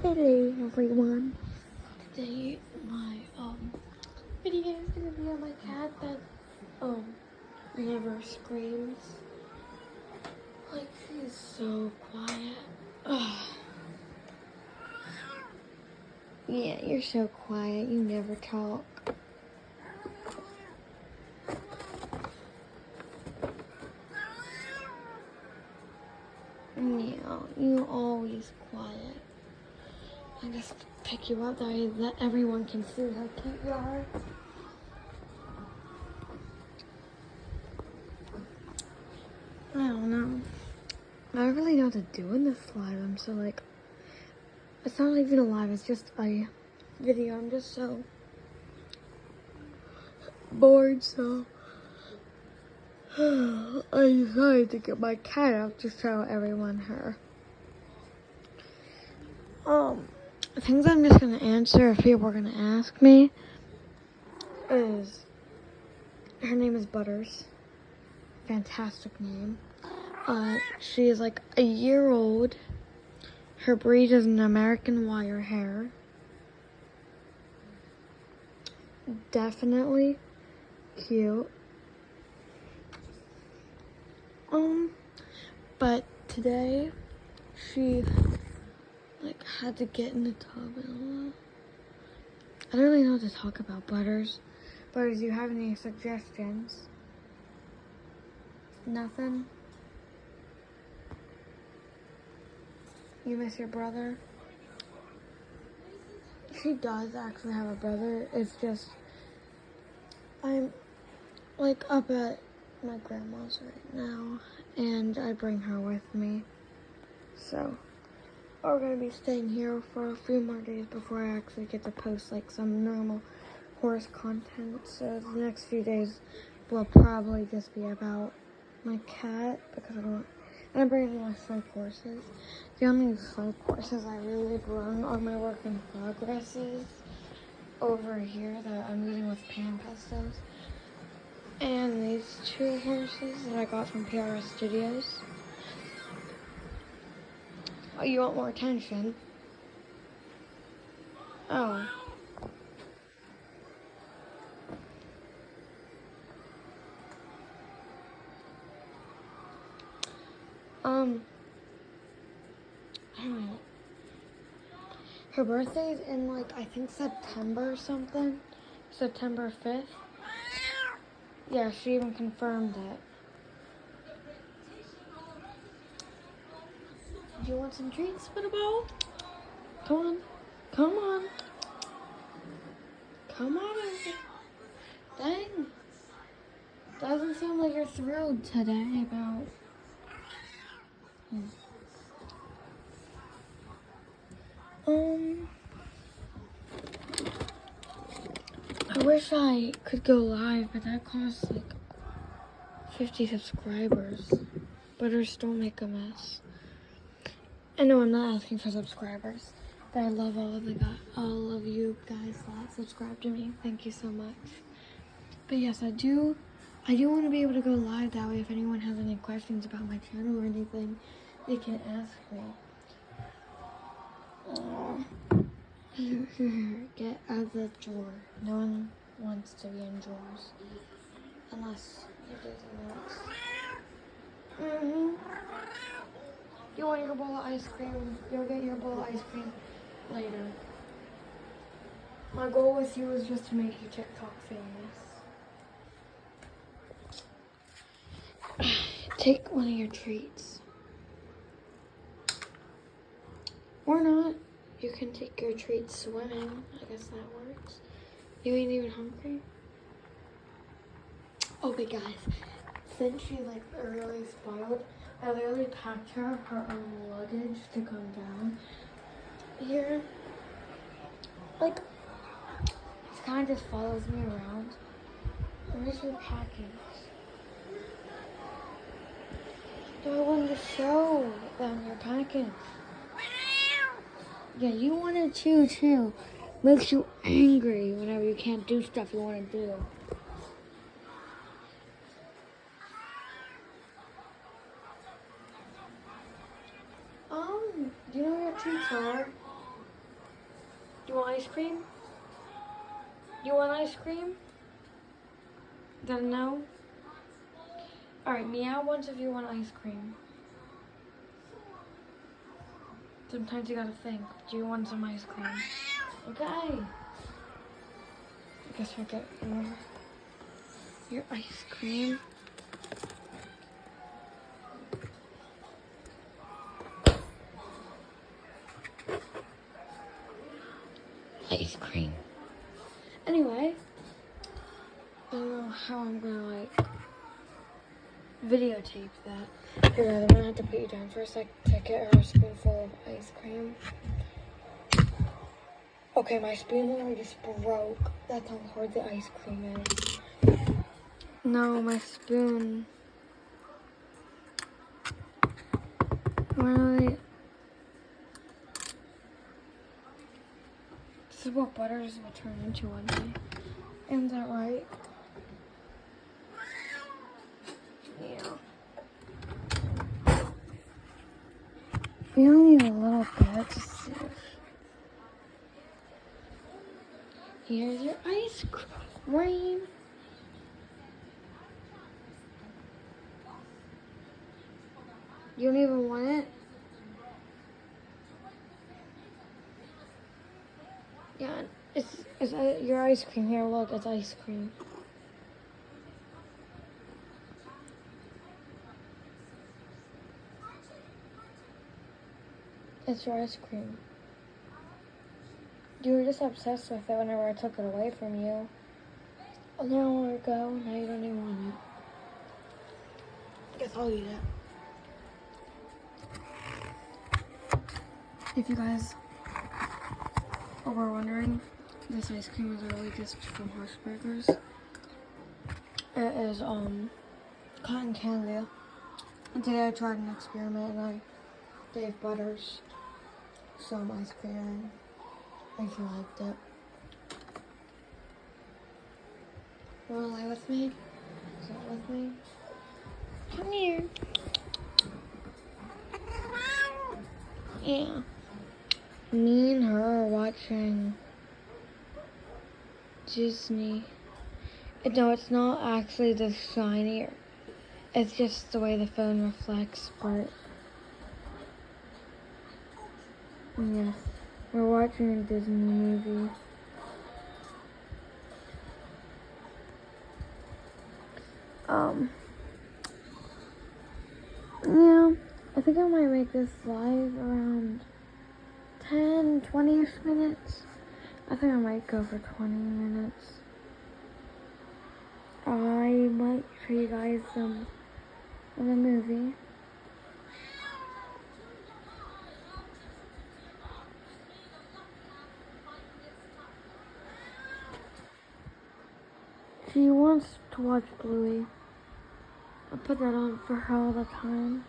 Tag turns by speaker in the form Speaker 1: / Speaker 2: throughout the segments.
Speaker 1: Hello everyone. Today my video is gonna be on my cat that never screams. Like she's so quiet. Ugh. Yeah, you're so quiet, you never talk. Yeah, you always quiet. I just pick you up that everyone can see how cute you are. I don't know. I don't really know what to do in this live. I'm so like, it's not even a live, it's just a video. I'm just so bored, so I decided to get my cat out to show everyone her. Things I'm just gonna answer if people are gonna ask me is, her name is Butters. Fantastic name. She is like a year old. Her breed is an American wire hair. Definitely cute. But today she had to get in the tub and all that. I don't really know what to talk about, Butters. Butters, do you have any suggestions? Nothing? You miss your brother? She does actually have a brother. It's just, I'm like up at my grandma's right now, and I bring her with me. So we're gonna be staying here for a few more days before I actually get to post like some normal horse content. So the next few days will probably just be about my cat because I'm bringing my slow courses. The only slow courses I really run are my work in progresses over here that I'm using with Pan Pestos. And these two horses that I got from PRS Studios. Oh, you want more attention? Oh. I don't know. Her birthday's in like, I think September or something. September 5th. Yeah, she even confirmed it. Do you want some treats, Spitball? Come on. Come on. Come on. Dang. Doesn't sound like you're thrilled today about... I wish I could go live, but that costs like 50 subscribers. Butters, don't make a mess. I know I'm not asking for subscribers, but I love all of you guys that subscribe to me. Thank you so much. But yes, I do want to be able to go live that way. If anyone has any questions about my channel or anything, they can ask me. Get out of the drawer. No one wants to be in drawers. Unless you do something else. You want your bowl of ice cream? You'll get your bowl of ice cream later. My goal with you is just to make you TikTok famous. Take one of your treats. Or not. You can take your treats swimming. I guess that works. You ain't even hungry? Okay, guys. Since she really spoiled, I literally packed her own luggage to come down here. Like, it kind of just follows me around. Where's your package? I wanted to show them your package. Yeah, you want to chew too. Makes you angry whenever you can't do stuff you want to do. Do you know where your treats are? You want ice cream? You want ice cream? Then no? Alright, meow once if you want ice cream. Sometimes you gotta think, do you want some ice cream? Okay. I guess I'll get your ice cream. Ice cream. Anyway, I don't know how I'm gonna like videotape that. Here, I'm gonna have to put you down for a sec to get her a spoonful of ice cream. Okay, my spoon literally just broke. That's how hard the ice cream is. No, my spoon. Really? This is what Butters will turn into one day. Isn't that right? Yeah. We only need a little bit to see. Here's your ice cream. You don't even want it? Yeah, it's your ice cream. Here, look, it's ice cream. It's your ice cream. You were just obsessed with it whenever I took it away from you. An hour ago, now you don't even want it. Guess I'll eat it. If you guys were wondering, this ice cream is a really gift from Horse Burgers. It is cotton candy. And today I tried an experiment and I gave Butters some ice cream and she liked it. You wanna lay with me? Sit with me? Come here. Yeah. Me and her are watching Disney. No, it's not actually the shinier. It's just the way the phone reflects, but yes, we're watching a Disney movie. Yeah, I think I might make this live around 10, 20-ish minutes. I think I might go for 20 minutes. I might show you guys some of the movie. She wants to watch Bluey. I put that on for her all the time.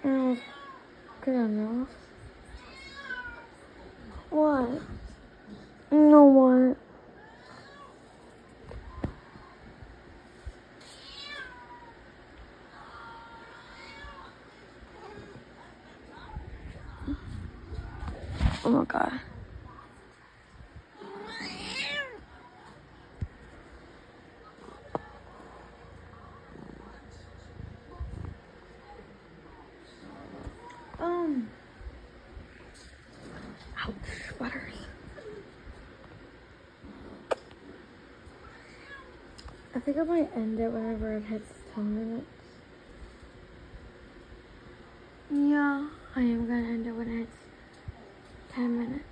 Speaker 1: Oh, good enough. What? No, what? Oh my god. Ouch, Butters. I think I might end it whenever it hits 10 minutes. Yeah, I am gonna end it when it hits 10 minutes.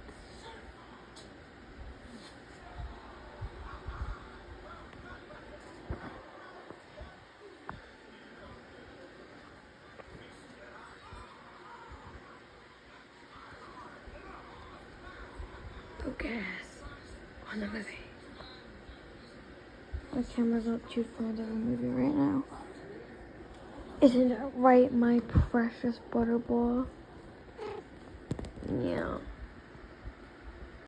Speaker 1: Focus on the movie. My camera's not too fond of the movie right now. Isn't it right, my precious Butterball? Yeah.